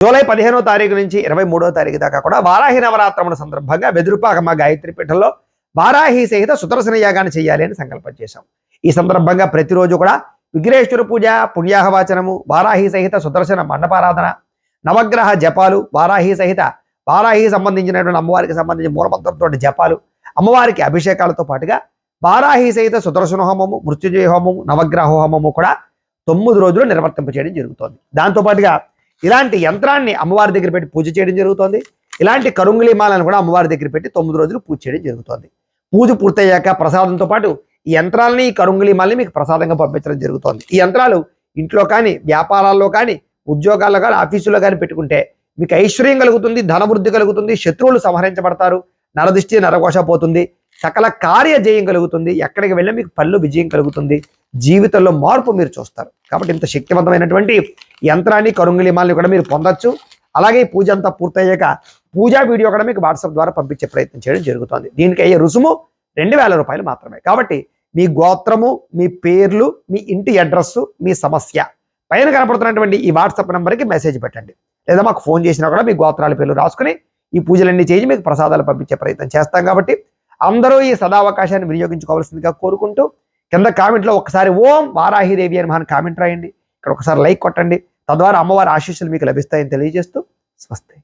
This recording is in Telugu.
జూలై 15వ తారీఖు నుంచి 23వ తారీఖు దాకా కూడా వారాహి నవరాత్రముల సందర్భంగా వెదురుపాకమ్మ గాయత్రి పీఠంలో వారాహి సహిత సుదర్శన యాగాన్ని చేయాలి అని సంకల్పం చేశాం. ఈ సందర్భంగా ప్రతిరోజు కూడా విఘ్నేశ్వర పూజ, పుణ్యాహవాచనము, వారాహి సహిత సుదర్శన మండపారాధన, నవగ్రహ జపాలు, వారాహి సంబంధించినటువంటి అమ్మవారికి సంబంధించిన మూలమంత్రంతో జపాలు, అమ్మవారికి అభిషేకాలతో పాటుగా వారాహి సహిత సుదర్శన హోమము, మృత్యుంజయ హోమము, నవగ్రహ హోమము కూడా 9 రోజులు నిర్వర్తింపచేయడం జరుగుతోంది. దాంతోపాటుగా ఇలాంటి యంత్రాన్ని అమ్మవారి దగ్గర పెట్టి పూజ చేయడం జరుగుతోంది. ఇలాంటి కరుంగులి మాలను కూడా అమ్మవారి దగ్గర పెట్టి 9 రోజులు పూజ చేయడం జరుగుతోంది. పూజ పూర్తయ్యాక ప్రసాదంతో పాటు ఈ యంత్రాలని, ఈ కరుంగులి మాలని మీకు ప్రసాదంగా పంపించడం జరుగుతోంది. ఈ యంత్రాలు ఇంట్లో కానీ, వ్యాపారాల్లో కానీ, ఉద్యోగాల్లో కానీ, ఆఫీసులో కానీ పెట్టుకుంటే మీకు ఐశ్వర్యం కలుగుతుంది, ధనవృద్ధి కలుగుతుంది, శత్రువులు సంహరించబడతారు, నరదిష్టి నరకోశ పోతుంది, సకల కార్య జయం కలుగుతుంది, ఎక్కడికి వెళ్ళి మీకు పళ్ళు విజయం కలుగుతుంది, జీవితంలో మార్పు మీరు చూస్తారు. కాబట్టి ఇంత శక్తివంతమైనటువంటి యంత్రాన్ని, కరుంగులి మాలని కూడా మీరు పొందొచ్చు. అలాగే పూజ అంతా పూర్తయ్యాక పూజా వీడియో కూడా మీకు వాట్సాప్ ద్వారా పంపించే ప్రయత్నం చేయడం జరుగుతుంది. దీనికి అయ్యే రుసుము 2000 రూపాయలు మాత్రమే. కాబట్టి మీ గోత్రము, మీ పేర్లు, మీ ఇంటి అడ్రస్సు, మీ సమస్య పైన కనపడుతున్నటువంటి ఈ వాట్సాప్ నెంబర్కి మెసేజ్ పెట్టండి. లేదా మాకు ఫోన్ చేసినా కూడా మీ గోత్రాల పేర్లు రాసుకుని ఈ పూజలన్నీ చేసి మీకు ప్రసాదాలు పంపించే ప్రయత్నం చేస్తాం. కాబట్టి అందరూ ఈ సదావకాశాన్ని వినియోగించుకోవాల్సిందిగా కోరుకుంటూ కింద కామెంట్లో ఒకసారి ఓం వారాహిదేవి అని మన కామెంట్ రాయండి. ఇక్కడ ఒకసారి లైక్ కొట్టండి. తద్వారా అమ్మవారి ఆశీస్సులు మీకు లభిస్తాయని తెలియజేస్తూ స్వస్తి.